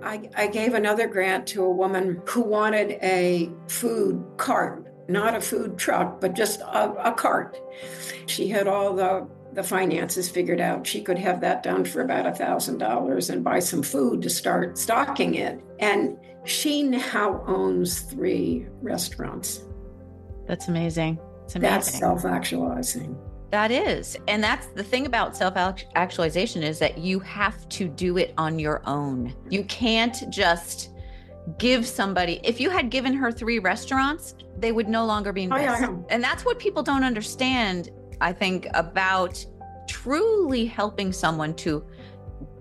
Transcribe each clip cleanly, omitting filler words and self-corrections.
I gave another grant to a woman who wanted a food cart, not a food truck, but just a cart. She had all the finances figured out. She could have that done for about $1,000 and buy some food to start stocking it. And she now owns 3 restaurants. That's amazing. It's amazing. That's self-actualizing. That is. And that's the thing about self-actualization is that you have to do it on your own. You can't just give somebody, if you had given her 3 restaurants, they would no longer be in business. And that's what people don't understand, I think, about truly helping someone to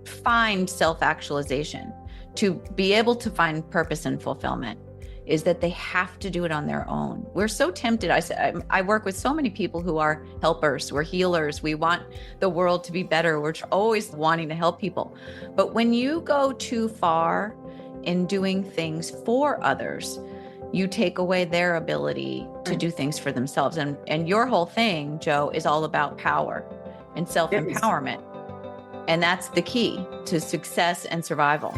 find self-actualization, to be able to find purpose and fulfillment, is that they have to do it on their own. We're so tempted. I work with so many people who are helpers, we're healers. We want the world to be better. We're always wanting to help people. But when you go too far in doing things for others, you take away their ability to do things for themselves. And your whole thing, Jo, is all about power and self-empowerment. And that's the key to success and survival.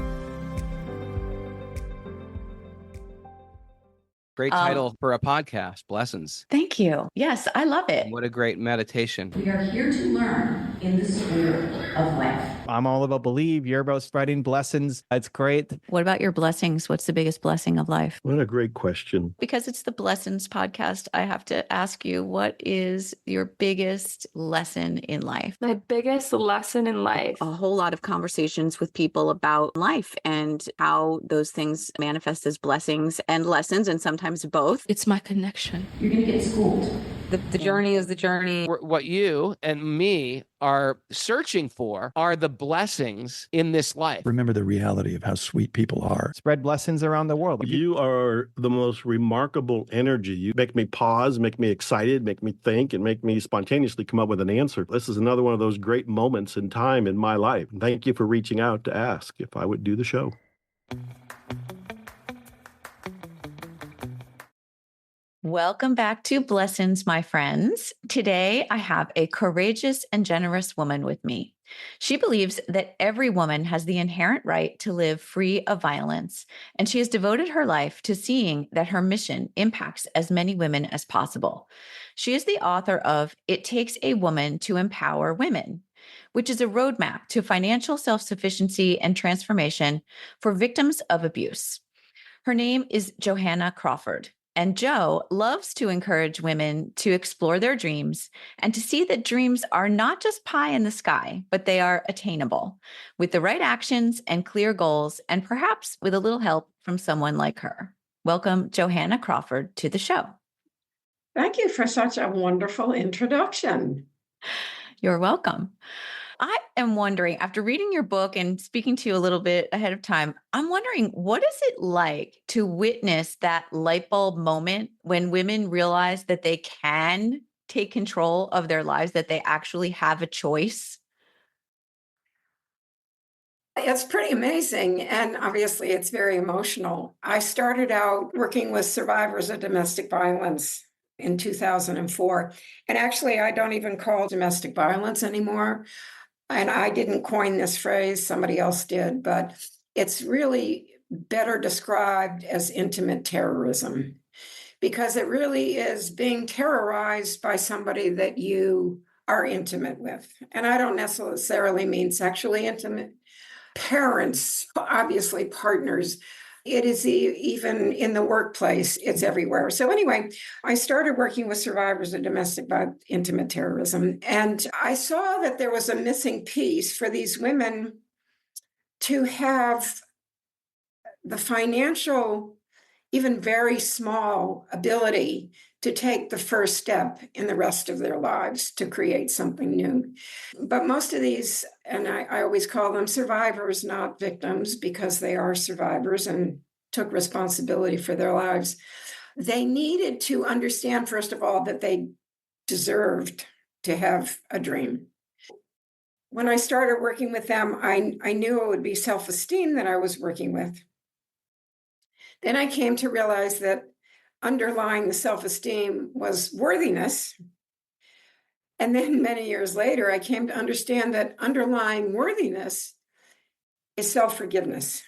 Great title for a podcast, Blessings. Thank you. Yes, I love it. What a great meditation. We are here to learn in the spirit of life. I'm all about believe. You're about spreading blessings. It's great. What about your blessings? What's the biggest blessing of life? What a great question. Because it's the Blessings podcast, I have to ask you, what is your biggest lesson in life? My biggest lesson in life. A whole lot of conversations with people about life and how those things manifest as blessings and lessons, and sometimes both. It's my connection. You're going to get schooled. The journey is the journey. What you and me are searching for are the blessings in this life. Remember the reality of how sweet people are. Spread blessings around the world. You are the most remarkable energy. You make me pause, make me excited, make me think, and make me spontaneously come up with an answer. This is another one of those great moments in time in my life. Thank you for reaching out to ask if I would do the show. Welcome back to Blessings, my friends. Today, I have a courageous and generous woman with me. She believes that every woman has the inherent right to live free of violence, and she has devoted her life to seeing that her mission impacts as many women as possible. She is the author of It Takes a Woman to Empower Women, which is a roadmap to financial self-sufficiency and transformation for victims of abuse. Her name is Johanna Crawford. And Jo loves to encourage women to explore their dreams and to see that dreams are not just pie in the sky, but they are attainable with the right actions and clear goals, and perhaps with a little help from someone like her. Welcome, Johanna Crawford, to the show. Thank you for such a wonderful introduction. You're welcome. I am wondering, after reading your book and speaking to you a little bit ahead of time, I'm wondering, what is it like to witness that light bulb moment when women realize that they can take control of their lives, that they actually have a choice? It's pretty amazing. And obviously, it's very emotional. I started out working with survivors of domestic violence in 2004. And actually, I don't even call domestic violence anymore. And I didn't coin this phrase, somebody else did, but it's really better described as intimate terrorism, because it really is being terrorized by somebody that you are intimate with. And I don't necessarily mean sexually intimate. Parents, obviously partners. It is even in the workplace, it's everywhere. So anyway, I started working with survivors of domestic intimate terrorism, and I saw that there was a missing piece for these women to have the financial, even very small ability to take the first step in the rest of their lives to create something new. But most of these, and I always call them survivors, not victims, because they are survivors and took responsibility for their lives. They needed to understand, first of all, that they deserved to have a dream. When I started working with them, I knew it would be self-esteem that I was working with. Then I came to realize that underlying the self-esteem was worthiness. And then many years later, I came to understand that underlying worthiness is self-forgiveness.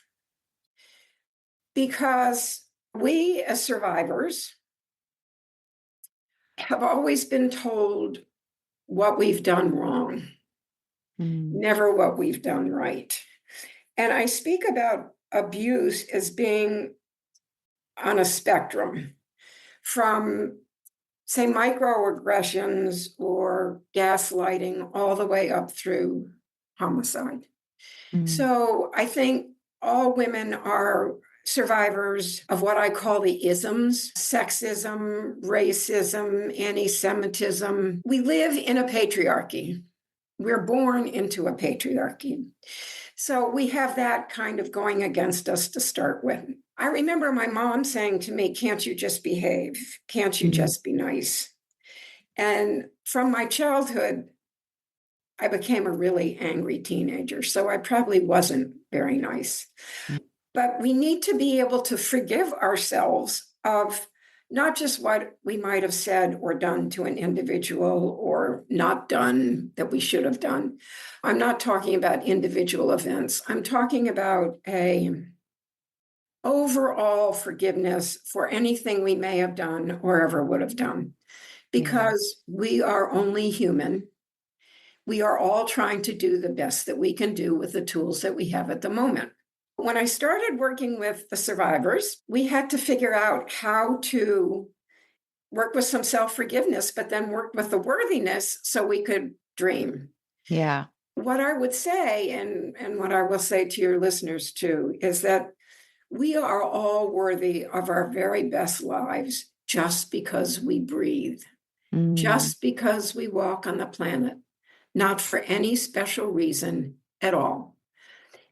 Because we as survivors have always been told what we've done wrong, never what we've done right. And I speak about abuse as being on a spectrum from, say, microaggressions or gaslighting all the way up through homicide. So I think all women are survivors of what I call the isms: sexism, racism, anti-Semitism. We live in a patriarchy. We're born into a patriarchy. So we have that kind of going against us to start with. I remember my mom saying to me, "Can't you just behave? Can't you just be nice?" And from my childhood, I became a really angry teenager, so I probably wasn't very nice. But we need to be able to forgive ourselves of not just what we might have said or done to an individual or not done that we should have done. I'm not talking about individual events. I'm talking about a overall forgiveness for anything we may have done or ever would have done, because we are only human. We are all trying to do the best that we can do with the tools that we have at the moment. When I started working with the survivors, we had to figure out how to work with some self-forgiveness, but then work with the worthiness so we could dream. Yeah. What I would say, and what I will say to your listeners too, is that we are all worthy of our very best lives just because we breathe, just because we walk on the planet, not for any special reason at all.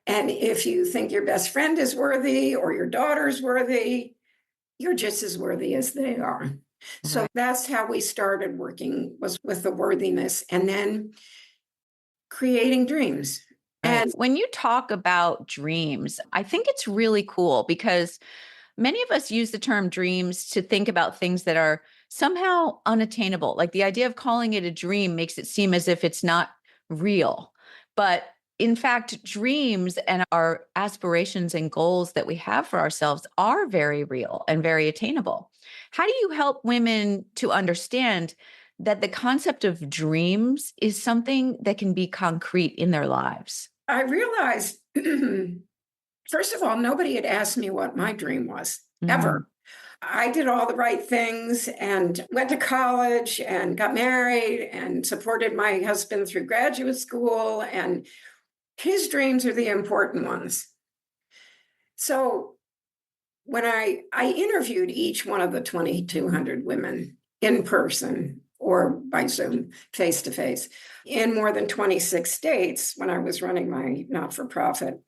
And if you think your best friend is worthy or your daughter's worthy, you're just as worthy as they are. So that's how we started working, was with the worthiness and then creating dreams. And when you talk about dreams, I think it's really cool because many of us use the term dreams to think about things that are somehow unattainable. Like the idea of calling it a dream makes it seem as if it's not real. But in fact, dreams and our aspirations and goals that we have for ourselves are very real and very attainable. How do you help women to understand that the concept of dreams is something that can be concrete in their lives? I realized, first of all, nobody had asked me what my dream was, ever. I did all the right things and went to college and got married and supported my husband through graduate school, and his dreams are the important ones. So when I interviewed each one of the 2,200 women in person or by Zoom, face to face, in more than 26 states when I was running my not-for-profit.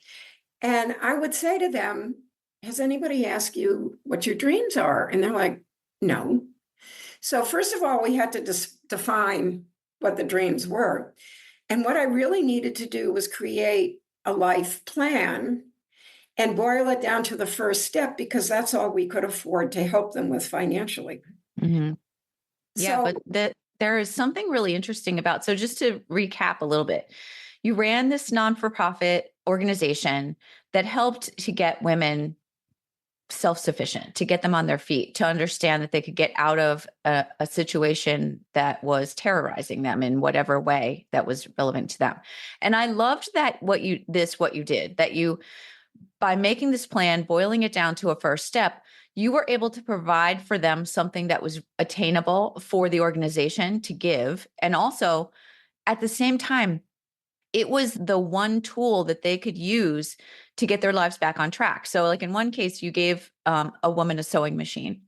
And I would say to them, "Has anybody asked you what your dreams are?" And they're like, "No." So first of all, we had to define what the dreams were. And what I really needed to do was create a life plan and boil it down to the first step, because that's all we could afford to help them with financially. Yeah, but there is something really interesting about, so just to recap a little bit, you ran this non-for-profit organization that helped to get women self-sufficient, to get them on their feet, to understand that they could get out of a situation that was terrorizing them in whatever way that was relevant to them. And I loved that what you did, that you, by making this plan, boiling it down to a first step, you were able to provide for them something that was attainable for the organization to give. And also, at the same time, it was the one tool that they could use to get their lives back on track. So like in one case, you gave a woman a sewing machine.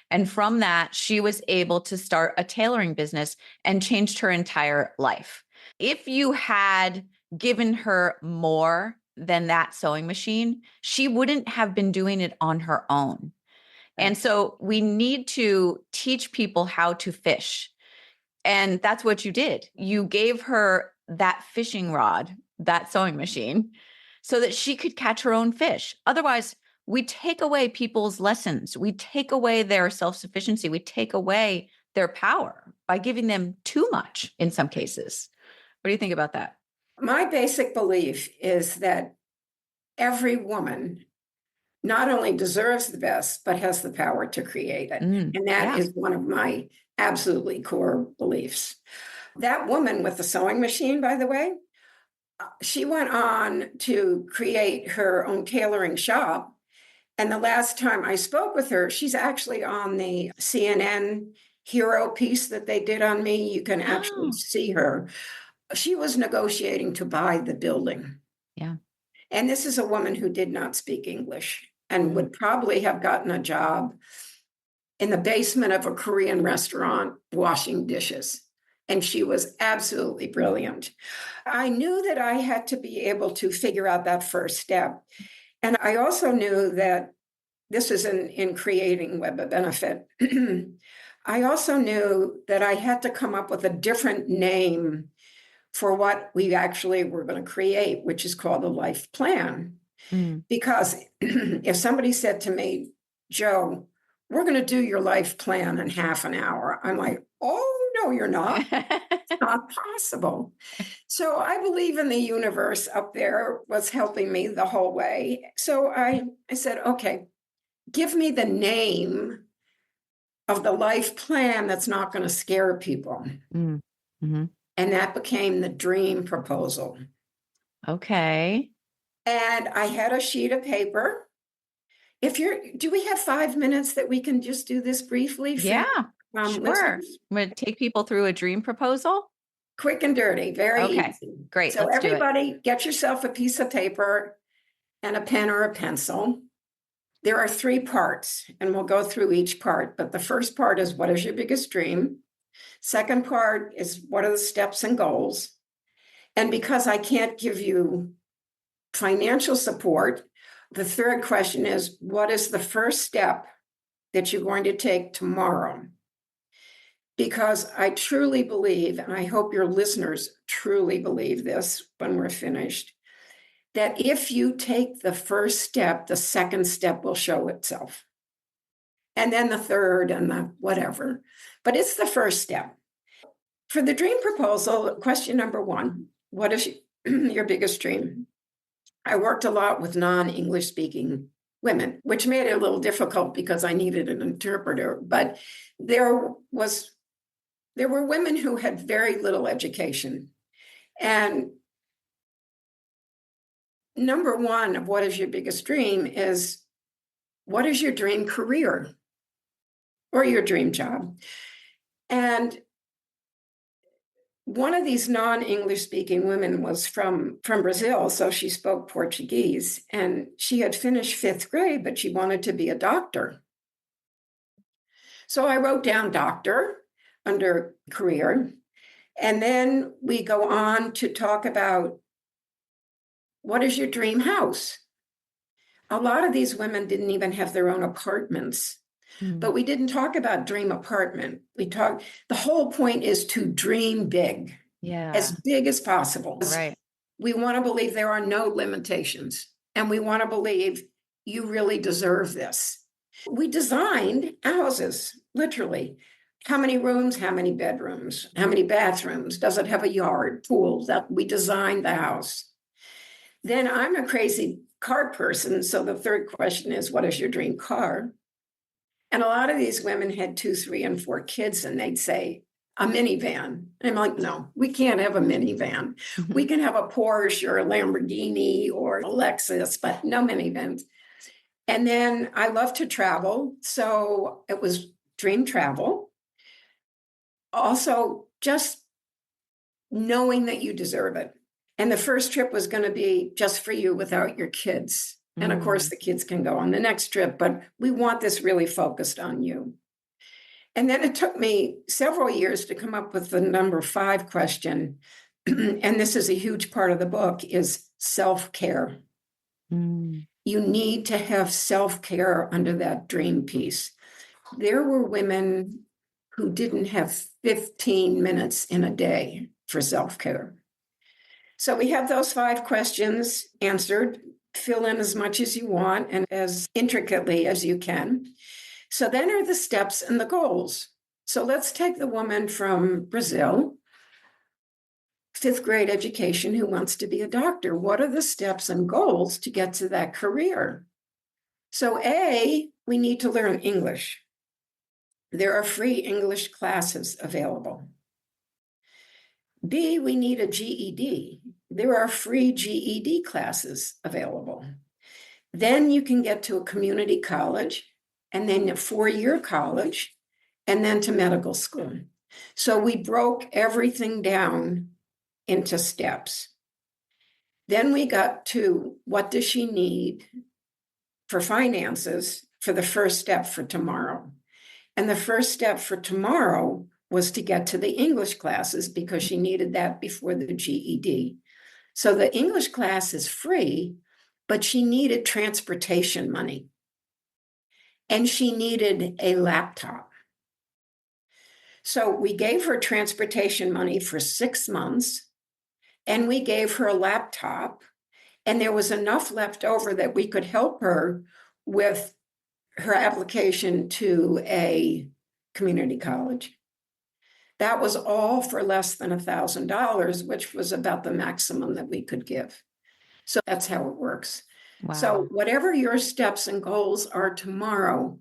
And from that, she was able to start a tailoring business and changed her entire life. If you had given her more than that sewing machine, she wouldn't have been doing it on her own. And so we need to teach people how to fish. And that's what you did. You gave her that fishing rod, that sewing machine, so that she could catch her own fish. Otherwise, we take away people's lessons. We take away their self-sufficiency. We take away their power by giving them too much in some cases. What do you think about that? My basic belief is that every woman not only deserves the best, but has the power to create it. And that is one of my absolutely core beliefs. That woman with the sewing machine, by the way, she went on to create her own tailoring shop. And the last time I spoke with her, she's actually on the CNN hero piece that they did on me. You can actually see her. She was negotiating to buy the building. Yeah. And this is a woman who did not speak English and would probably have gotten a job in the basement of a Korean restaurant washing dishes. And she was absolutely brilliant. I knew that I had to be able to figure out that first step. And I also knew that this is in creating Web of Benefit. I also knew that I had to come up with a different name for what we actually were going to create, which is called a life plan. Because if somebody said to me, Joe, we're going to do your life plan in half an hour, I'm like, oh, no, you're not. It's not possible. So I believe in the universe up there was helping me the whole way. So I said, okay, give me the name of the life plan that's not going to scare people. Mm-hmm. And that became the dream proposal. Okay. And I had a sheet of paper. Do we have 5 minutes that we can just do this briefly? Yeah, sure. Listeners? I'm going to take people through a dream proposal. Quick and dirty, very easy. Great. So let's everybody do it. Get yourself a piece of paper and a pen or a pencil. There are 3 parts, and we'll go through each part. But the first part is, what is your biggest dream? Second part is, what are the steps and goals? And because I can't give you financial support, the third question is, what is the first step that you're going to take tomorrow? Because I truly believe, and I hope your listeners truly believe this when we're finished, that if you take the first step, the second step will show itself. And then the third and the whatever. But it's the first step. For the dream proposal, question number 1, what is your biggest dream? I worked a lot with non-English speaking women, which made it a little difficult because I needed an interpreter. But there were women who had very little education. And number 1 of what is your biggest dream is, what is your dream career or your dream job? And one of these non-English speaking women was from Brazil, so she spoke Portuguese, and she had finished 5th grade, but she wanted to be a doctor. So I wrote down doctor under career, and then we go on to talk about, what is your dream house? A lot of these women didn't even have their own apartments. But we didn't talk about dream apartment. The whole point is to dream big, as big as possible. Right. We want to believe there are no limitations, and we want to believe you really deserve this. We designed houses, literally. How many rooms, how many bedrooms, how many bathrooms? Does it have a yard, pool? That we designed the house. Then I'm a crazy car person. So the third question is, what is your dream car? And a lot of these women had 2, 3, and 4 kids, and they'd say, a minivan. And I'm like, no, we can't have a minivan. We can have a Porsche or a Lamborghini or a Lexus, but no minivans. And then I love to travel. So it was dream travel. Also, just knowing that you deserve it. And the first trip was going to be just for you without your kids. And of course, the kids can go on the next trip, but we want this really focused on you. And then it took me several years to come up with the number 5 question. And this is a huge part of the book, is self-care. You need to have self-care under that dream piece. There were women who didn't have 15 minutes in a day for self-care. So we have those 5 questions answered. Fill in as much as you want and as intricately as you can. So then are the steps and the goals. So let's take the woman from Brazil, 5th grade education, who wants to be a doctor. What are the steps and goals to get to that career? So A, we need to learn English. There are free English classes available. B, we need a GED. There are free GED classes available. Then you can get to a community college, and then a 4-year college, and then to medical school. So we broke everything down into steps. Then we got to what does she need for finances for the first step for tomorrow. And the first step for tomorrow was to get to the English classes because she needed that before the GED. So the English class is free, but she needed transportation money. And she needed a laptop. So we gave her transportation money for 6 months, and we gave her a laptop, and there was enough left over that we could help her with her application to a community college. That was all for less than $1,000, which was about the maximum that we could give. So that's how it works. Wow. So whatever your steps and goals are tomorrow,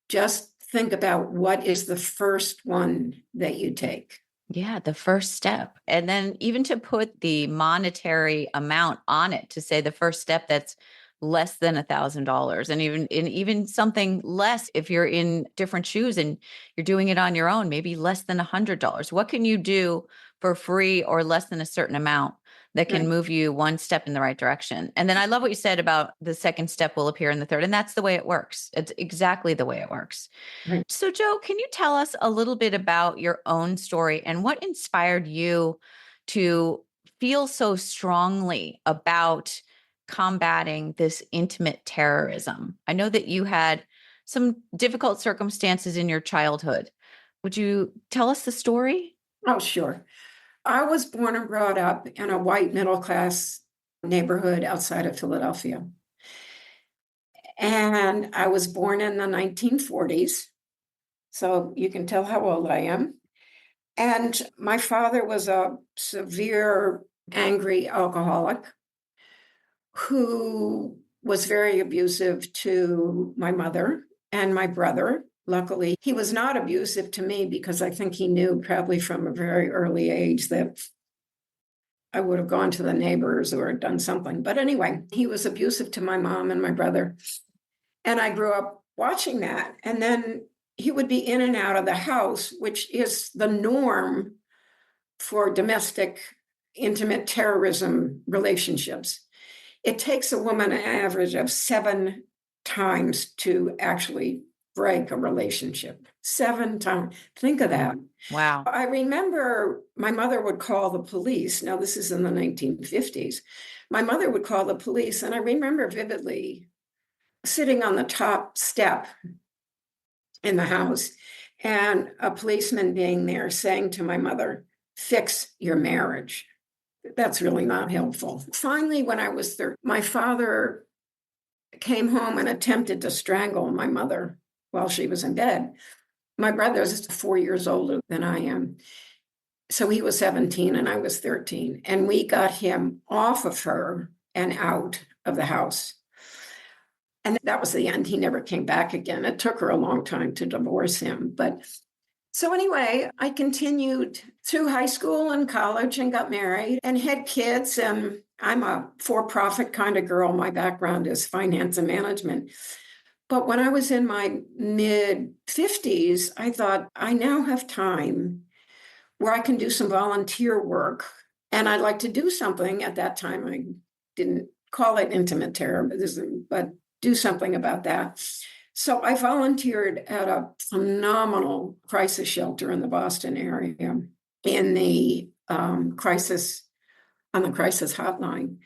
just think about what is the first one that you take. Yeah, the first step. And then even to put the monetary amount on it, to say the first step that's less than $1,000, and even something less if you're in different shoes and you're doing it on your own, maybe less than $100. What can you do for free or less than a certain amount that can move you one step in the right direction? And then I love what you said about the second step will appear in the third, and that's the way it works. It's exactly the way it works. Right. So Jo, can you tell us a little bit about your own story and what inspired you to feel so strongly about combating this intimate terrorism? I know that you had some difficult circumstances in your childhood. Would you tell us the story? Oh, sure. I was born and brought up in a white middle-class neighborhood outside of Philadelphia. And I was born in the 1940s. So you can tell how old I am. And my father was a severe, angry alcoholic who was very abusive to my mother and my brother. Luckily, he was not abusive to me because I think he knew probably from a very early age that I would have gone to the neighbors or done something. But anyway, he was abusive to my mom and my brother. And I grew up watching that. And then he would be in and out of the house, which is the norm for domestic, intimate terrorism relationships. It takes a woman an average of 7 times to actually break a relationship. 7 times. Think of that. Wow. I remember my mother would call the police. Now, this is in the 1950s. My mother would call the police, and I remember vividly sitting on the top step in the house and a policeman being there saying to my mother, "Fix your marriage." That's really not helpful. Finally, when I was 13, my father came home and attempted to strangle my mother while she was in bed. My brother's 4 years older than I am. So he was 17 and I was 13. And we got him off of her and out of the house. And that was the end. He never came back again. It took her a long time to divorce him. But so anyway, I continued through high school and college and got married and had kids. And I'm a for-profit kind of girl. My background is finance and management. But when I was in my mid-50s, I thought, I now have time where I can do some volunteer work. And I'd like to do something. At that time, I didn't call it intimate terrorism, but do something about that. So I volunteered at a phenomenal crisis shelter in the Boston area in the crisis hotline.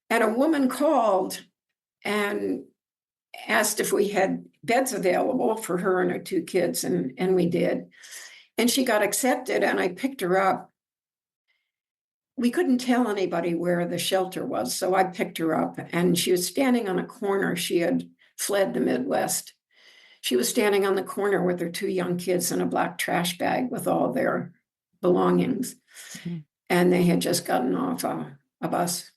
And a woman called and asked if we had beds available for her and her 2 kids, and we did. And she got accepted, and I picked her up. We couldn't tell anybody where the shelter was, so I picked her up, and she was standing on a corner. She had fled the Midwest. She was standing on the corner with her 2 young kids in a black trash bag with all their belongings. Mm-hmm. And they had just gotten off a bus.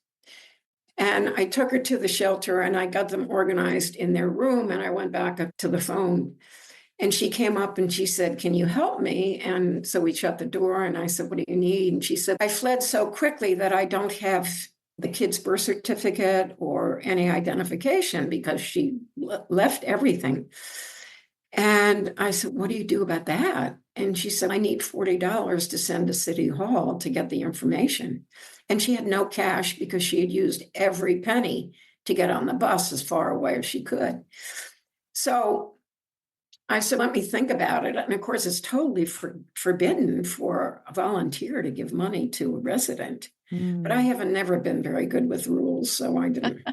And I took her to the shelter and I got them organized in their room. And I went back up to the phone. And she came up and she said, "Can you help me?" And so we shut the door and I said, "What do you need?" And she said, "I fled so quickly that I don't have the kid's birth certificate or any identification," because she left everything. And I said, "What do you do about that?" And she said, "I need $40 to send to City Hall to get the information." And she had no cash because she had used every penny to get on the bus as far away as she could. So I said, "Let me think about it." And of course, it's totally forbidden for a volunteer to give money to a resident. But I haven't never been very good with rules, so I didn't.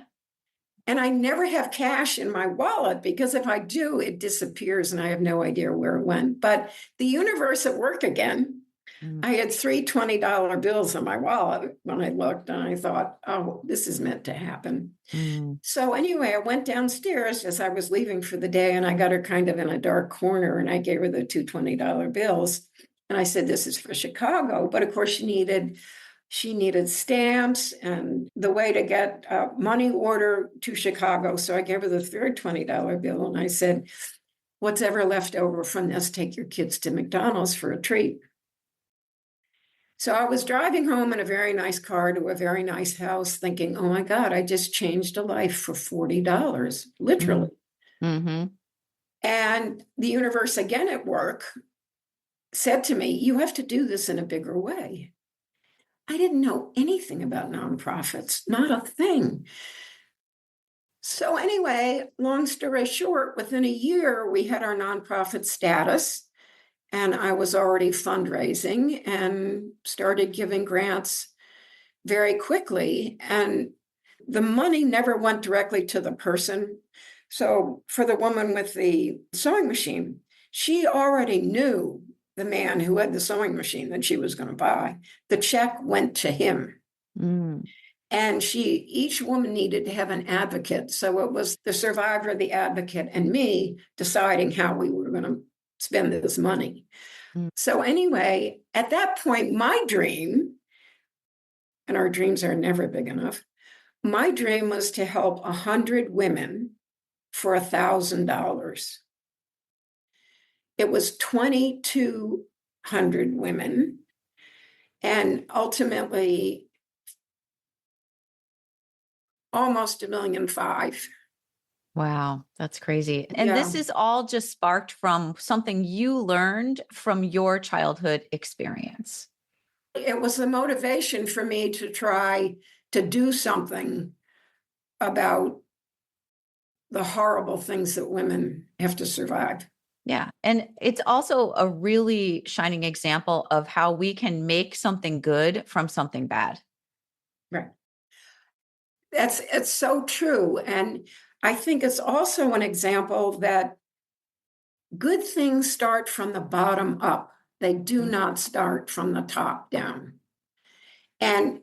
And I never have cash in my wallet because if I do, it disappears and I have no idea where it went. But the universe at work again. I had three $20 bills in my wallet when I looked and I thought, oh, this is meant to happen. So anyway, I went downstairs as I was leaving for the day and I got her kind of in a dark corner and I gave her the two $20 bills. And I said, "This is for Chicago." But of course, she needed stamps and the way to get a money order to Chicago. So I gave her the third $20 bill and I said, "What's ever left over from this, take your kids to McDonald's for a treat." So I was driving home in a very nice car to a very nice house thinking, oh my God, I just changed a life for $40, literally. Mm-hmm. And the universe again at work said to me, "You have to do this in a bigger way." I didn't know anything about nonprofits, not a thing. So anyway, long story short, within a year, we had our nonprofit status. And I was already fundraising and started giving grants very quickly. And the money never went directly to the person. So for the woman with the sewing machine, she already knew the man who had the sewing machine that she was going to buy. The check went to him. And each woman needed to have an advocate. So it was the survivor, the advocate, and me deciding how we were going to spend this money. So anyway, at that point, my dream, and our dreams are never big enough, my dream was to help 100 women for $1,000. It was 2,200 women, and ultimately almost $1.5 million. Wow, that's crazy. And this is all just sparked from something you learned from your childhood experience. It was the motivation for me to try to do something about the horrible things that women have to survive. Yeah. And it's also a really shining example of how we can make something good from something bad. Right. It's so true. And I think it's also an example that good things start from the bottom up. They do not start from the top down. And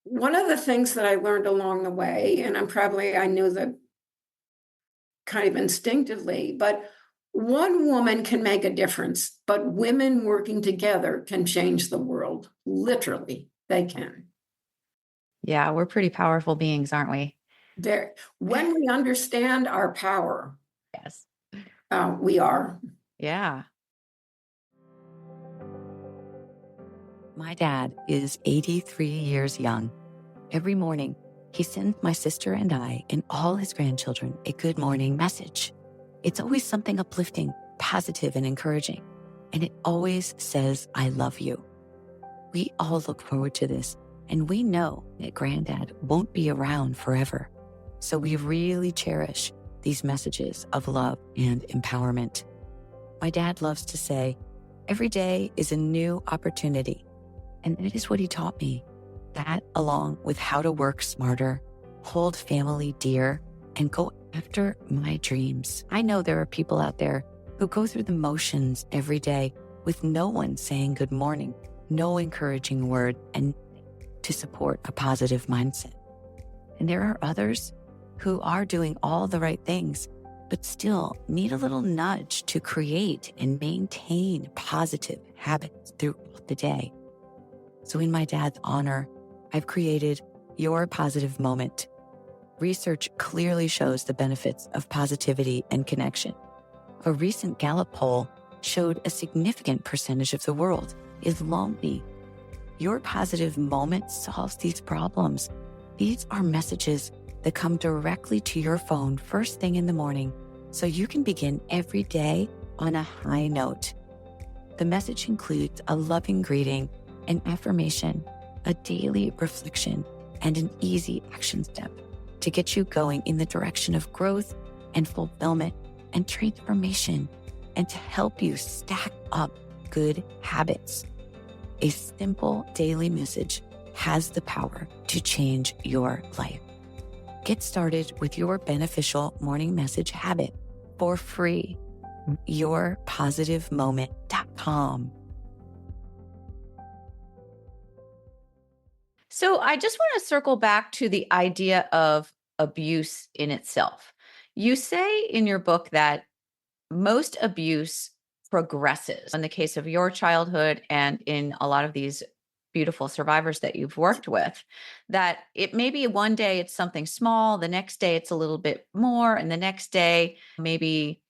one of the things that I learned along the way, and I knew that kind of instinctively, but one woman can make a difference, but women working together can change the world. Literally, they can. Yeah, we're pretty powerful beings, aren't we? When we understand our power, Yes, we are. Yeah. My dad is 83 years young. Every morning, he sends my sister and I and all his grandchildren a good morning message. It's always something uplifting, positive, and encouraging. And it always says, "I love you." We all look forward to this, and we know that Granddad won't be around forever. So we really cherish these messages of love and empowerment. My dad loves to say, every day is a new opportunity. And that is what he taught me. That, along with how to work smarter, hold family dear, and go after my dreams. I know there are people out there who go through the motions every day with no one saying good morning, no encouraging word, and to support a positive mindset. And there are others who are doing all the right things, but still need a little nudge to create and maintain positive habits throughout the day. So in my dad's honor, I've created your positive moment. Research clearly shows the benefits of positivity and connection. A recent Gallup poll showed a significant percentage of the world is lonely. Your positive moment solves these problems. These are messages that come directly to your phone first thing in the morning, so you can begin every day on a high note. The message includes a loving greeting, an affirmation, a daily reflection, and an easy action step to get you going in the direction of growth and fulfillment and transformation, and to help you stack up good habits. A simple daily message has the power to change your life. Get started with your beneficial morning message habit for free. yourpositivemoment.com. So I just want to circle back to the idea of abuse in itself. You say in your book that most abuse progresses in the case of your childhood and in a lot of these beautiful survivors that you've worked with, that it maybe one day it's something small, the next day it's a little bit more, and the next day maybe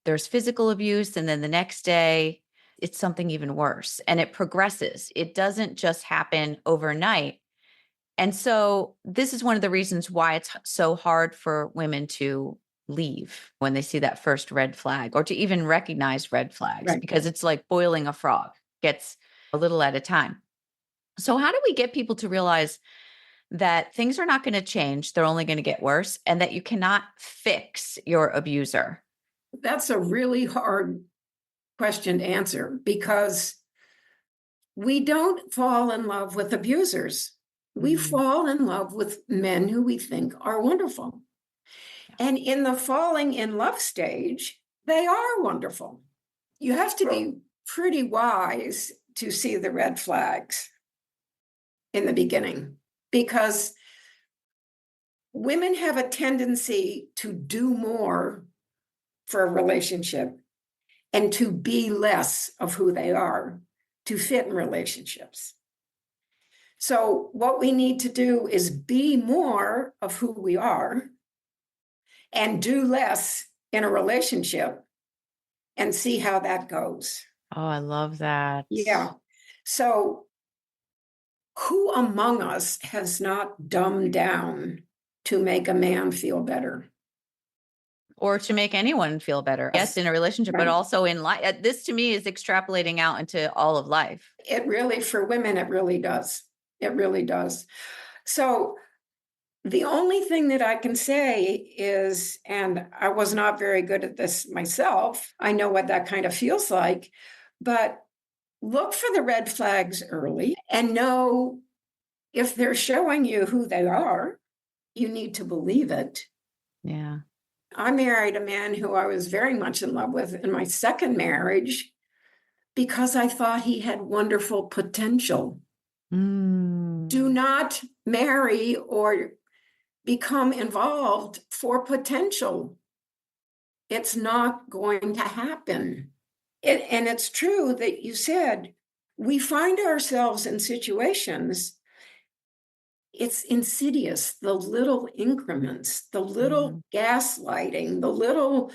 there's physical abuse, and then the next day it's something even worse, and it progresses. It doesn't just happen overnight. And so this is one of the reasons why it's so hard for women to leave when they see that first red flag, or to even recognize red flags, Right. because it's like boiling a frog, gets a little at a time. So how do we get people to realize that things are not going to change, they're only going to get worse, and that you cannot fix your abuser? That's a really hard question to answer, because we don't fall in love with abusers. We fall in love with men who we think are wonderful. And in the falling in love stage, they are wonderful. You have to be pretty wise to see the red flags in the beginning, because women have a tendency to do more for a relationship and to be less of who they are to fit in relationships. So what we need to do is be more of who we are and do less in a relationship and see how that goes. Oh, I love that. Yeah. So who among us has not dumbed down to make a man feel better? Or to make anyone feel better. Yes, in a relationship, but Right. also in life. This to me is extrapolating out into all of life. It really, for women, it really does. It really does. So the only thing that I can say is, and I was not very good at this myself, I know what that kind of feels like, but look for the red flags early and know if they're showing you who they are, you need to believe it. Yeah. I married a man who I was very much in love with in my second marriage because I thought he had wonderful potential. Do not marry or become involved for potential. It's not going to happen. And it's true that you said we find ourselves in situations, it's insidious, the little increments, the little gaslighting, the little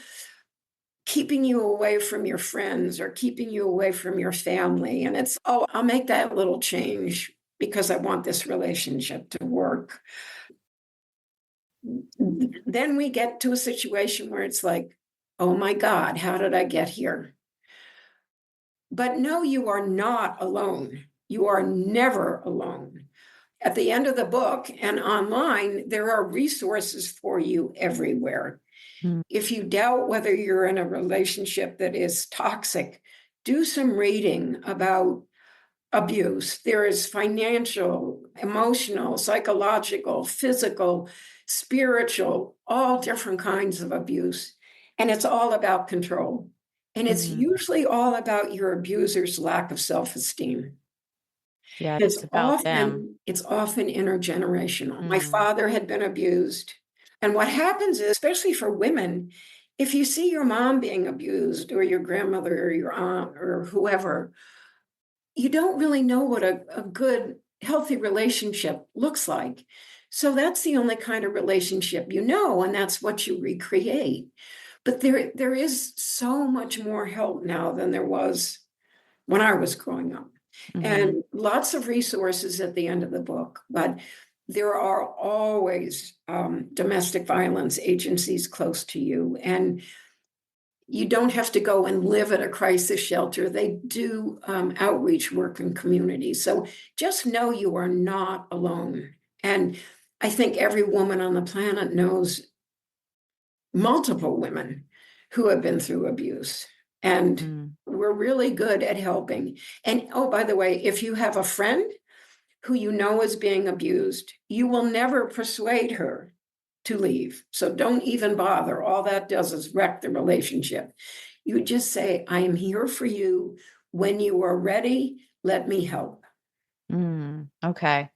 keeping you away from your friends or keeping you away from your family. And it's, oh, I'll make that little change because I want this relationship to work. Then we get to a situation where it's like, oh my God, how did I get here? But no, you are not alone. You are never alone. At the end of the book and online, there are resources for you everywhere. If you doubt whether you're in a relationship that is toxic, do some reading about abuse. There is financial, emotional, psychological, physical, spiritual, all different kinds of abuse. And it's all about control. And it's usually all about your abuser's lack of self-esteem. Yeah, it's about them. It's often intergenerational. My father had been abused. And what happens is, especially for women, if you see your mom being abused or your grandmother or your aunt or whoever, you don't really know what a good, healthy relationship looks like. So that's the only kind of relationship you know, and that's what you recreate. But there is so much more help now than there was when I was growing up. And lots of resources at the end of the book, but there are always domestic violence agencies close to you. And you don't have to go and live at a crisis shelter. They do outreach work in communities. So just know you are not alone. And I think every woman on the planet knows multiple women who have been through abuse. And we're really good at helping. And oh, by the way, if you have a friend who you know is being abused, you will never persuade her to leave. So don't even bother. All that does is wreck the relationship. You just say, I am here for you. When you are ready, let me help. Okay.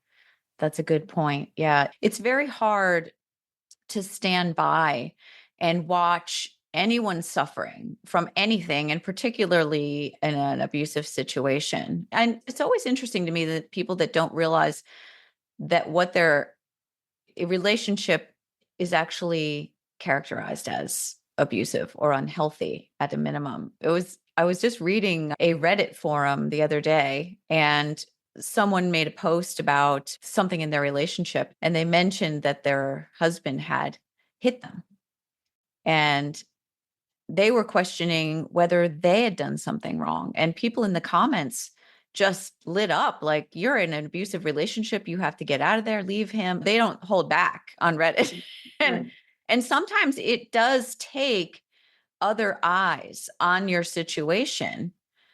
That's a good point. Yeah. It's very hard to stand by and watch anyone suffering from anything, and particularly in an abusive situation. And it's always interesting to me that people that don't realize that what their relationship is actually characterized as abusive or unhealthy at a minimum. I was just reading a Reddit forum the other day, and someone made a post about something in their relationship, and they mentioned that their husband had hit them. And they were questioning whether they had done something wrong. And people in the comments just lit up like, you're in an abusive relationship. You have to get out of there, leave him. They don't hold back on Reddit. And sometimes it does take other eyes on your situation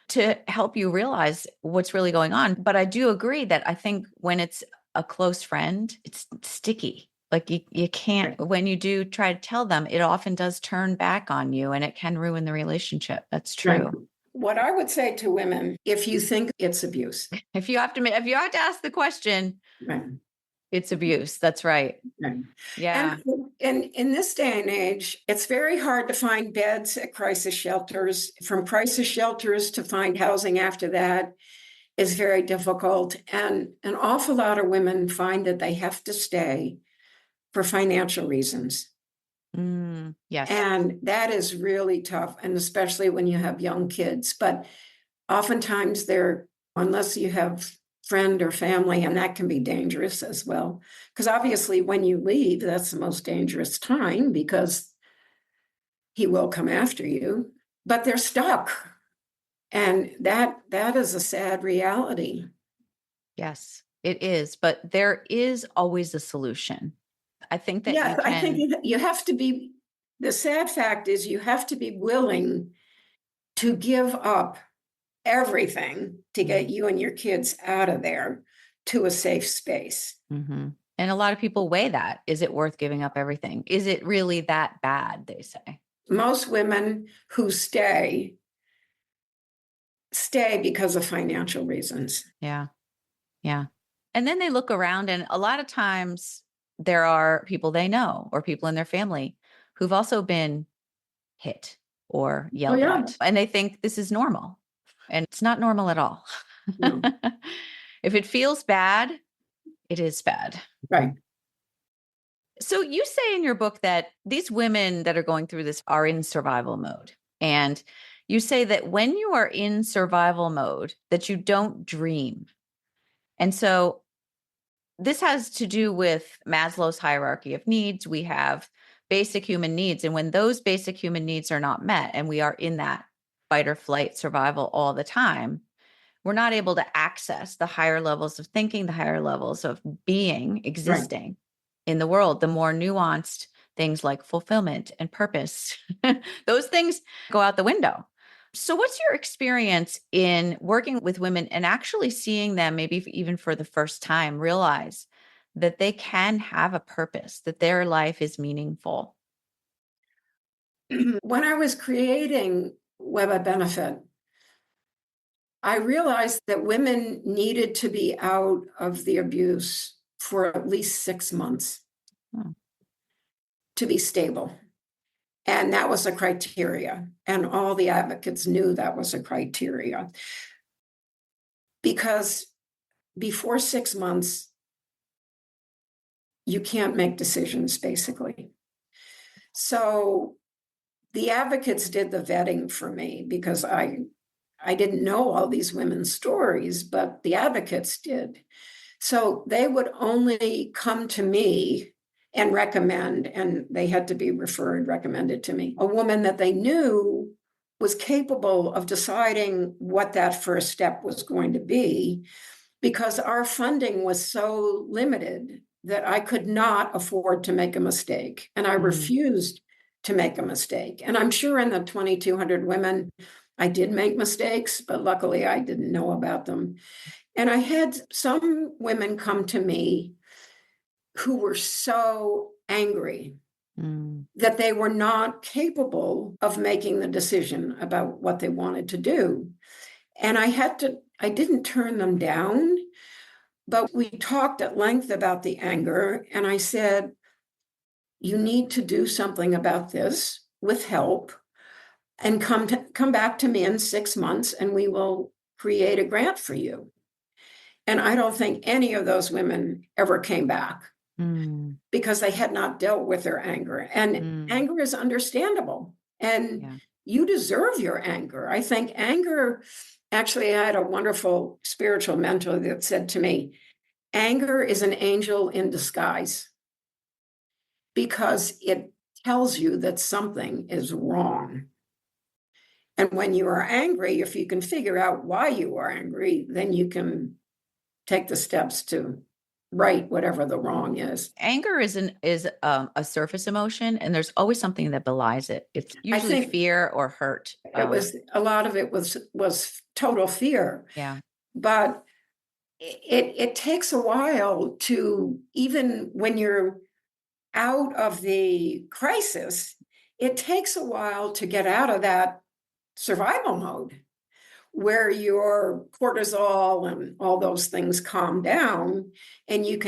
to help you realize what's really going on. But I do agree that I think when it's a close friend, it's sticky. Like you can't, when you do try to tell them, it often does turn back on you and it can ruin the relationship. That's true. Right. What I would say to women, if you think it's abuse. If you have to ask the question, Right. It's abuse. That's right. Right. Yeah. And in this day and age, it's very hard to find beds at crisis shelters. From crisis shelters to find housing after that is very difficult. And an awful lot of women find that they have to stay for financial reasons. Yes. And that is really tough, and especially when you have young kids. But oftentimes unless you have friend or family, and that can be dangerous as well. Because obviously when you leave, that's the most dangerous time because he will come after you, but they're stuck. And that is a sad reality. Yes, it is. But there is always a solution. I think that I think you have to be, the sad fact is you have to be willing to give up everything to get you and your kids out of there to a safe space. And a lot of people weigh that. Is it worth giving up everything? Is it really that bad, they say? Most women who stay because of financial reasons. Yeah. Yeah. And then they look around, and a lot of times there are people they know or people in their family who've also been hit or yelled at, and they think this is normal. And it's not normal at all. No. If it feels bad, it is bad. Right. So you say in your book that these women that are going through this are in survival mode. And you say that when you are in survival mode, that you don't dream. And so this has to do with Maslow's hierarchy of needs. We have basic human needs. And when those basic human needs are not met, and we are in that fight or flight survival all the time, we're not able to access the higher levels of thinking, the higher levels of being, existing in the world, the more nuanced things like fulfillment and purpose. Those things go out the window. So what's your experience in working with women and actually seeing them, maybe even for the first time, realize that they can have a purpose, that their life is meaningful? When I was creating Web of Benefit, I realized that women needed to be out of the abuse for at least 6 months to be stable. And that was a criteria. And all the advocates knew that was a criteria. Because before 6 months, you can't make decisions, basically. So the advocates did the vetting for me because I didn't know all these women's stories, but the advocates did. So they would only come to me and recommend, and they had to be recommended to me, a woman that they knew was capable of deciding what that first step was going to be, because our funding was so limited that I could not afford to make a mistake. And I refused to make a mistake. And I'm sure in the 2,200 women, I did make mistakes, but luckily I didn't know about them. And I had some women come to me who were so angry that they were not capable of making the decision about what they wanted to do. And I didn't turn them down, but we talked at length about the anger. And I said, you need to do something about this with help, and come back to me in 6 months and we will create a grant for you. And I don't think any of those women ever came back because they had not dealt with their anger. And anger is understandable. And you deserve your anger. I think anger, actually, I had a wonderful spiritual mentor that said to me, anger is an angel in disguise because it tells you that something is wrong. And when you are angry, if you can figure out why you are angry, then you can take the steps to right whatever the wrong is. Anger is a surface emotion, and there's always something that belies it. It's usually fear or hurt. It was a lot of it was total fear. Yeah. But it takes a while to, even when you're out of the crisis, it takes a while to get out of that survival mode where your cortisol and all those things calm down, and you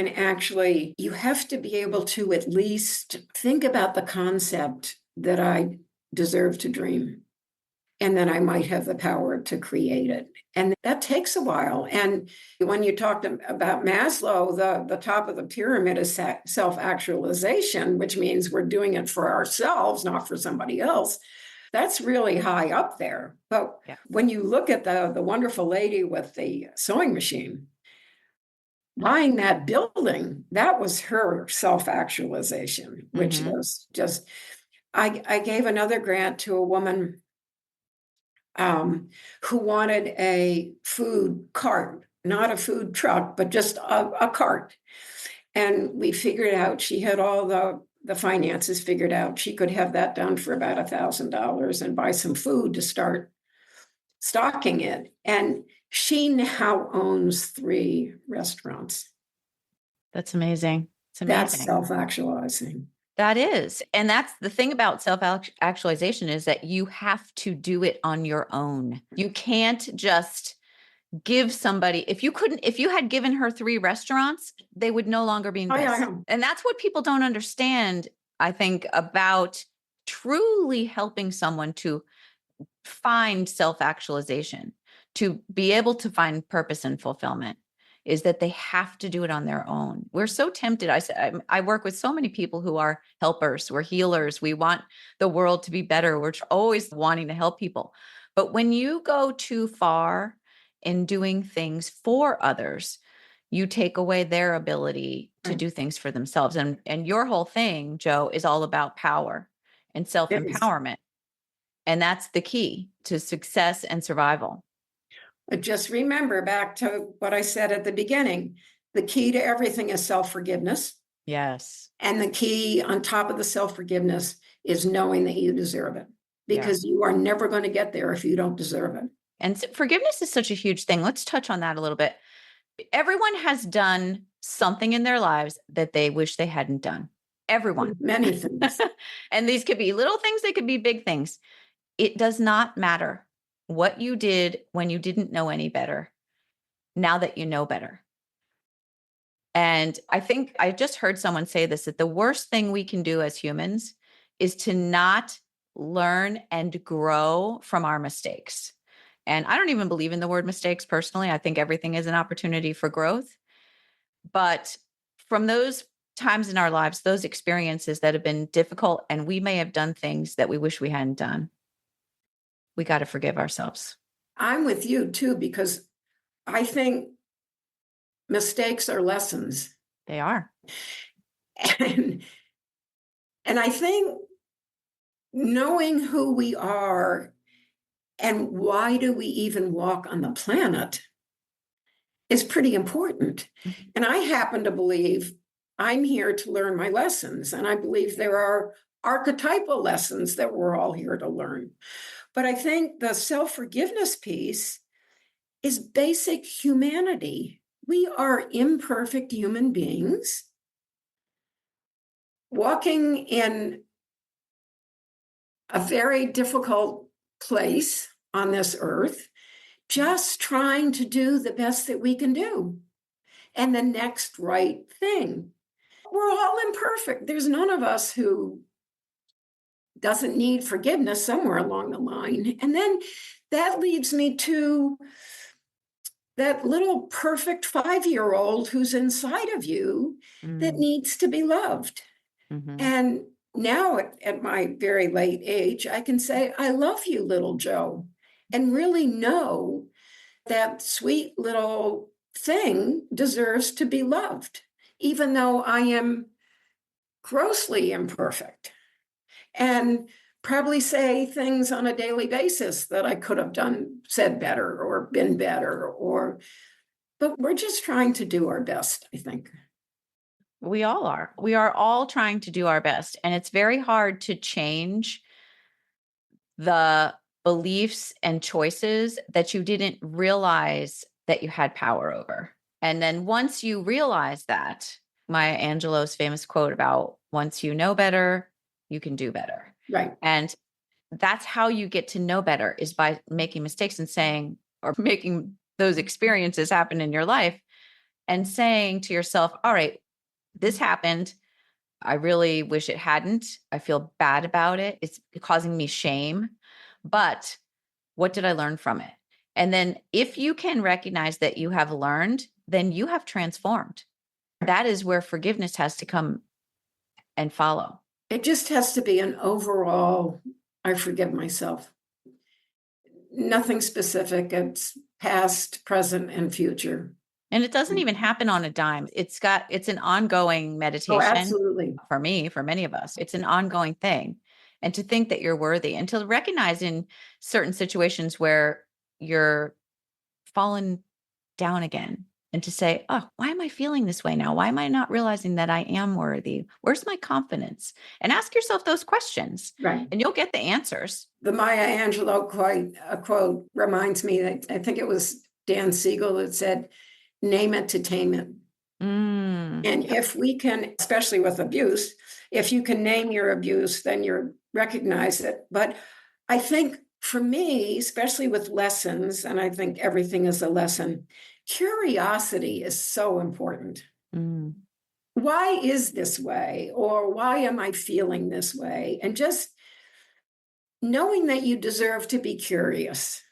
have to be able to at least think about the concept that I deserve to dream and that I might have the power to create it. And that takes a while. And when you talked about Maslow, the top of the pyramid is self-actualization, which means we're doing it for ourselves, not for somebody else. That's really high up there. But when you look at the wonderful lady with the sewing machine, buying that building, that was her self-actualization, which was just, I gave another grant to a woman who wanted a food cart, not a food truck, but just a cart. And we figured out, she had all the finances figured out. She could have that done for about $1,000 and buy some food to start stocking it. And she now owns 3 restaurants. That's amazing. It's amazing. That's self-actualizing. That is. And that's the thing about self-actualization, is that you have to do it on your own. You can't just give somebody, if you had given her 3 restaurants, they would no longer be in business. And that's what people don't understand, I think, about truly helping someone to find self-actualization, to be able to find purpose and fulfillment, is that they have to do it on their own. We're so tempted. I work with so many people who are helpers, we're healers. We want the world to be better. We're always wanting to help people. But when you go too far in doing things for others, you take away their ability to do things for themselves. And your whole thing, Jo, is all about power and self-empowerment. And that's the key to success and survival. But just remember, back to what I said at the beginning, the key to everything is self-forgiveness. Yes. And the key on top of the self-forgiveness is knowing that you deserve it, because you are never going to get there if you don't deserve it. And forgiveness is such a huge thing. Let's touch on that a little bit. Everyone has done something in their lives that they wish they hadn't done. Everyone. Many things. And these could be little things, they could be big things. It does not matter what you did when you didn't know any better, now that you know better. And I think I just heard someone say this, that the worst thing we can do as humans is to not learn and grow from our mistakes. And I don't even believe in the word mistakes personally. I think everything is an opportunity for growth. But from those times in our lives, those experiences that have been difficult, and we may have done things that we wish we hadn't done, we got to forgive ourselves. I'm with you too, because I think mistakes are lessons. They are. And I think knowing who we are and why do we even walk on the planet is pretty important. And I happen to believe I'm here to learn my lessons. And I believe there are archetypal lessons that we're all here to learn. But I think the self-forgiveness piece is basic humanity. We are imperfect human beings walking in a very difficult place on this earth, just trying to do the best that we can do and the next right thing. We're all imperfect. There's none of us who doesn't need forgiveness somewhere along the line. And then that leads me to that little perfect 5-year-old who's inside of you that needs to be loved. Mm-hmm. And now at my very late age, I can say, I love you, little Joe, and really know that sweet little thing deserves to be loved, even though I am grossly imperfect and probably say things on a daily basis that I could have said better or been better, but we're just trying to do our best, I think. We all are. We are all trying to do our best. And it's very hard to change the beliefs and choices that you didn't realize that you had power over. And then once you realize that, Maya Angelou's famous quote about once you know better, you can do better. Right. And that's how you get to know better, is by making mistakes and saying, or making those experiences happen in your life and saying to yourself, all right, this happened. I really wish it hadn't. I feel bad about it. It's causing me shame. But what did I learn from it? And then if you can recognize that you have learned, then you have transformed. That is where forgiveness has to come and follow. It just has to be an overall, I forgive myself. Nothing specific. It's past, present, and future. And it doesn't even happen on a dime. It's an ongoing meditation. Oh, absolutely. For me, for many of us, it's an ongoing thing. And to think that you're worthy, and to recognize in certain situations where you're fallen down again, and to say, oh, why am I feeling this way now? Why am I not realizing that I am worthy? Where's my confidence? And ask yourself those questions, Right. and you'll get the answers. The Maya Angelou quote reminds me that I think it was Dan Siegel that said, name it to tame it. And if we can, especially with abuse, if you can name your abuse, then you recognize it. But I think for me, especially with lessons, and I think everything is a lesson, curiosity is so important. Why is this way? Or why am I feeling this way? And just knowing that you deserve to be curious.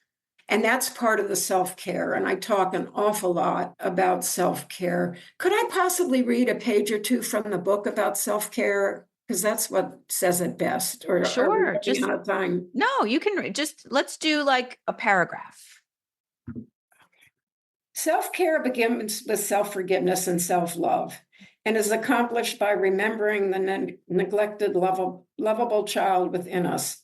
And that's part of the self-care. And I talk an awful lot about self-care. Could I possibly read a page or two from the book about self-care? Because that's what says it best. Or sure, just out of time. No, you can let's do like a paragraph. Self-care begins with self-forgiveness and self-love, and is accomplished by remembering the neglected, lovable child within us.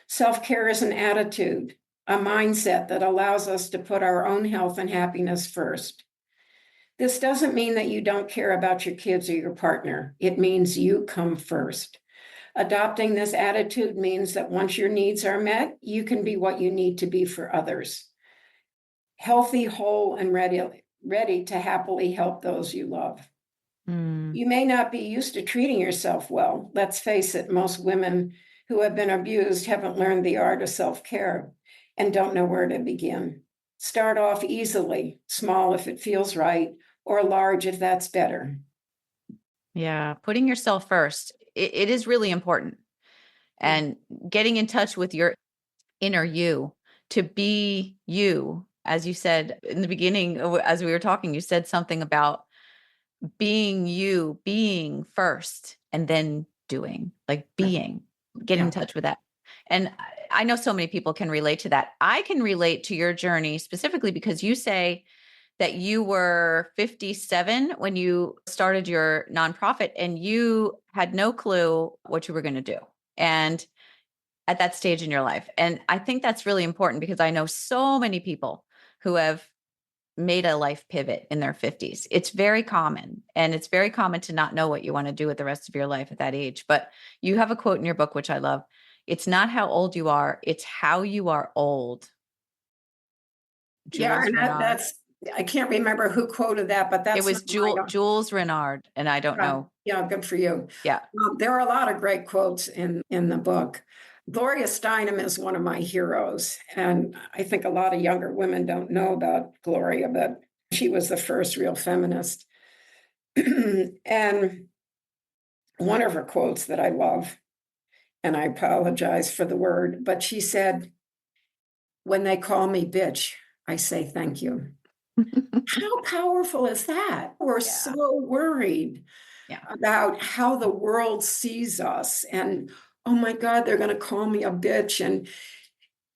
Self-care is an attitude, a mindset that allows us to put our own health and happiness first. This doesn't mean that you don't care about your kids or your partner. It means you come first. Adopting this attitude means that once your needs are met, you can be what you need to be for others. Healthy, whole, and ready to happily help those you love. You may not be used to treating yourself well. Let's face it, most women who have been abused haven't learned the art of self-care and don't know where to begin. Start off easily, small if it feels right, or large if that's better. Yeah, putting yourself first. It is really important. And getting in touch with your inner you to be you. As you said in the beginning, as we were talking, you said something about being you, being first, and then doing, like being, getting in touch with that. And I know so many people can relate to that. I can relate to your journey specifically because you say that you were 57 when you started your nonprofit and you had no clue what you were going to do. And at that stage in your life. And I think that's really important because I know so many people who have made a life pivot in their 50s. It's very common. And it's very common to not know what you want to do with the rest of your life at that age. But you have a quote in your book, which I love. It's not how old you are, it's how you are old. Yeah, and that's, I can't remember who quoted that, but that's it was Jules Renard, and I don't know. Yeah, good for you. Yeah. There are a lot of great quotes in the book. Gloria Steinem is one of my heroes, and I think a lot of younger women don't know about Gloria, but she was the first real feminist. And one of her quotes that I love, and I apologize for the word, but she said, "When they call me bitch, I say thank you." How powerful is that? We're so worried about how the world sees us, and oh my God, they're going to call me a bitch. And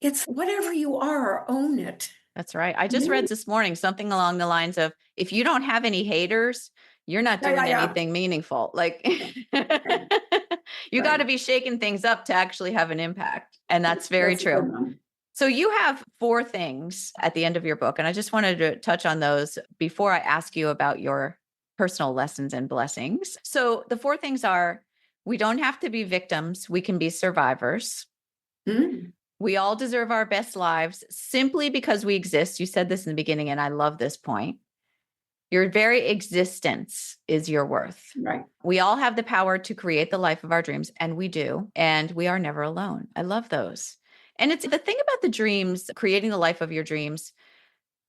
it's whatever you are, own it. That's right. I just read this morning something along the lines of, if you don't have any haters, you're not doing anything meaningful. Like you got to be shaking things up to actually have an impact. And that's very true. So you have 4 things at the end of your book, and I just wanted to touch on those before I ask you about your personal lessons and blessings. So the 4 things are, we don't have to be victims. We can be survivors. We all deserve our best lives simply because we exist. You said this in the beginning, and I love this point. Your very existence is your worth. Right. We all have the power to create the life of our dreams, and we do, and we are never alone. I love those. And it's the thing about the dreams, creating the life of your dreams.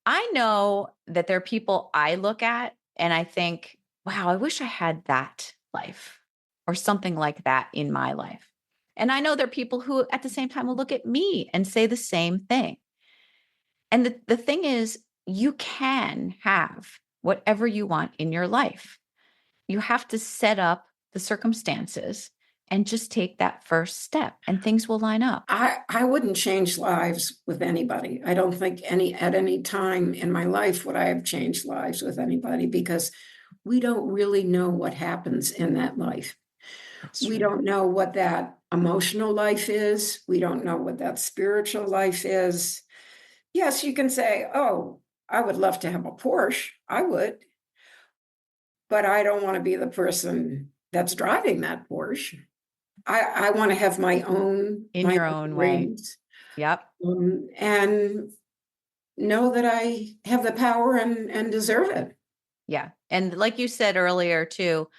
I know that there are people I look at and I think, wow, I wish I had that life or something like that in my life. And I know there are people who at the same time will look at me and say the same thing. And the thing is, you can have whatever you want in your life. You have to set up the circumstances and just take that first step and things will line up. I wouldn't change lives with anybody. I don't think at any time in my life would I have changed lives with anybody, because we don't really know what happens in that life. We don't know what that emotional life is. We don't know what that spiritual life is. Yes, you can say, oh, I would love to have a Porsche. I would. But I don't want to be the person that's driving that Porsche. I want to have my own in your own way. Yep. And know that I have the power and deserve it. Yeah. And like you said earlier too,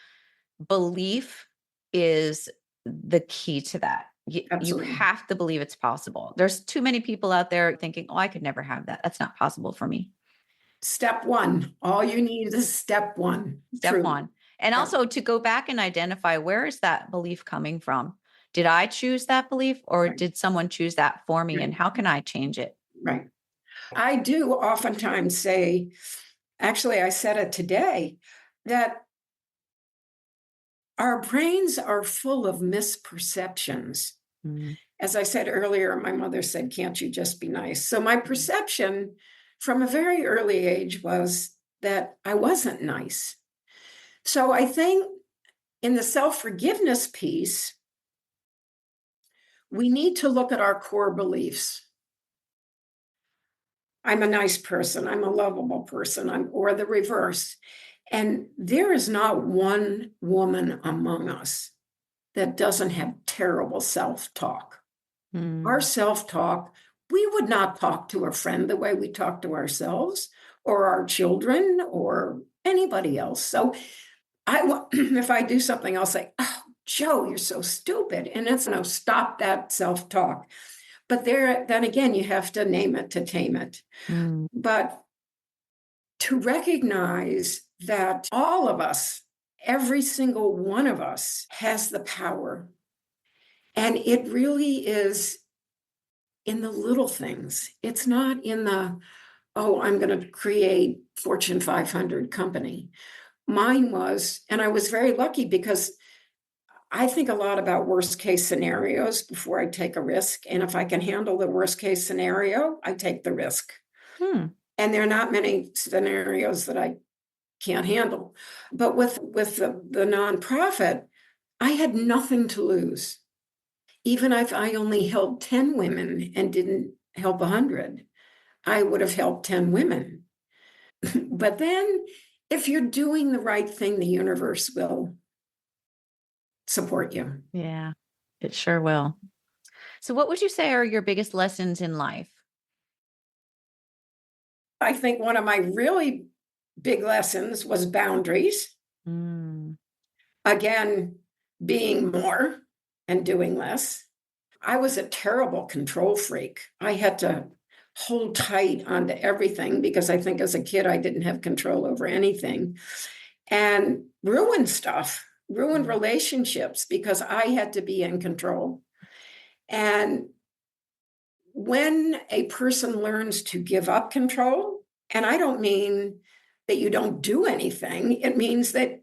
belief is the key to that. You have to believe it's possible. There's too many people out there thinking, oh, I could never have that. That's not possible for me. Step 1. All you need is step 1. Step 1. And also to go back and identify, where is that belief coming from? Did I choose that belief, or did someone choose that for me? And how can I change it? Right. I do oftentimes say, actually, I said it today, that our brains are full of misperceptions. As I said earlier, my mother said, can't you just be nice? So my perception from a very early age was that I wasn't nice. So I think in the self-forgiveness piece, we need to look at our core beliefs. I'm a nice person. I'm a lovable person, or the reverse. And there is not one woman among us that doesn't have terrible self-talk. Our self-talk, we would not talk to a friend the way we talk to ourselves or our children or anybody else. So if I do something, I'll say, oh, Joe, you're so stupid. And it's no, stop that self-talk. But then again, you have to name it to tame it. But to recognize that all of us, every single one of us, has the power. And it really is in the little things. It's not in the, oh, I'm going to create Fortune 500 company. Mine was, and I was very lucky because I think a lot about worst case scenarios before I take a risk. And if I can handle the worst case scenario, I take the risk. And there are not many scenarios that I can't handle. But with the nonprofit, I had nothing to lose. Even if I only helped 10 women and didn't help 100, I would have helped 10 women. But then if you're doing the right thing, the universe will support you. Yeah, it sure will. So what would you say are your biggest lessons in life? I think one of my really big lessons was boundaries. Again, being more and doing less. I was a terrible control freak. I had to hold tight onto everything because I think as a kid, I didn't have control over anything, and ruined stuff, ruined relationships because I had to be in control. And when a person learns to give up control, and I don't mean that you don't do anything, it means that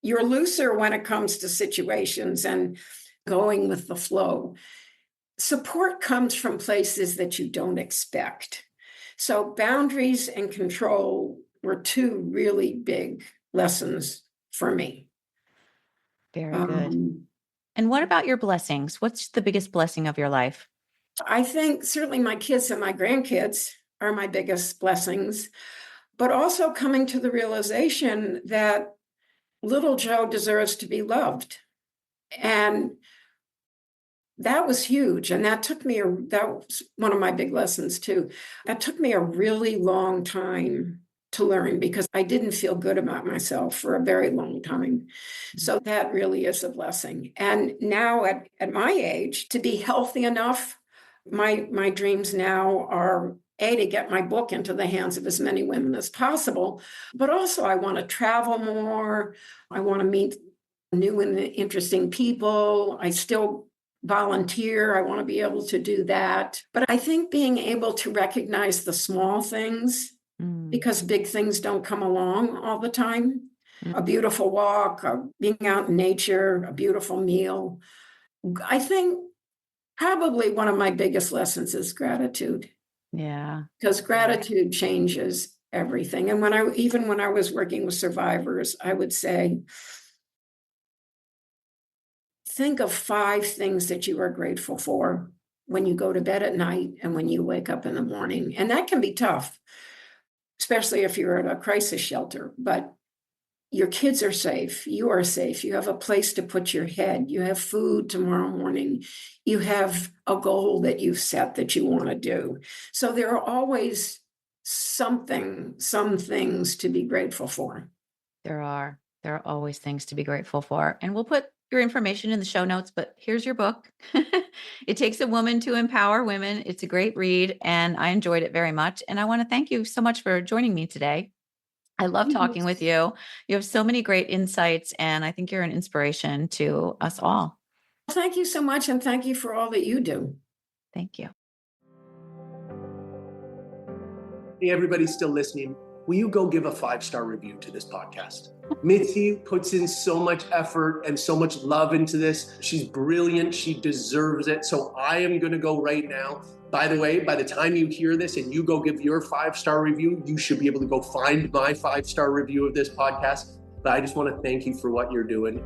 you're looser when it comes to situations and going with the flow. Support comes from places that you don't expect. So boundaries and control were two really big lessons for me. Very good. And what about your blessings? What's the biggest blessing of your life? I think certainly my kids and my grandkids are my biggest blessings, but also coming to the realization that little Joe deserves to be loved. And that was huge. And that was one of my big lessons too. That took me a really long time to learn because I didn't feel good about myself for a very long time. So that really is a blessing. And now at my age, to be healthy enough, my dreams now are to get my book into the hands of as many women as possible, but also I want to travel more. I want to meet new and interesting people. I still volunteer. I want to be able to do that. But I think being able to recognize the small things, because big things don't come along all the time. A beautiful walk, being out in nature, a beautiful meal. I think probably one of my biggest lessons is gratitude. Yeah. Because gratitude changes everything. And when I was working with survivors, I would say, think of 5 things that you are grateful for when you go to bed at night and when you wake up in the morning. And that can be tough, especially if you're at a crisis shelter, but your kids are safe. You are safe. You have a place to put your head. You have food tomorrow morning. You have a goal that you've set that you want to do. So there are always some things to be grateful for. There are always things to be grateful for. And we'll put your information in the show notes, but here's your book. It Takes a Woman to Empower Women. It's a great read and I enjoyed it very much. And I want to thank you so much for joining me today. I love talking with you. You have so many great insights and I think you're an inspiration to us all. Thank you so much. And thank you for all that you do. Thank you. Hey, everybody still listening. Will you go give a 5-star review to this podcast? Mitzi puts in so much effort and so much love into this. She's brilliant. She deserves it. So I am going to go right now. By the way, by the time you hear this and you go give your 5-star review, you should be able to go find my 5-star review of this podcast. But I just want to thank you for what you're doing.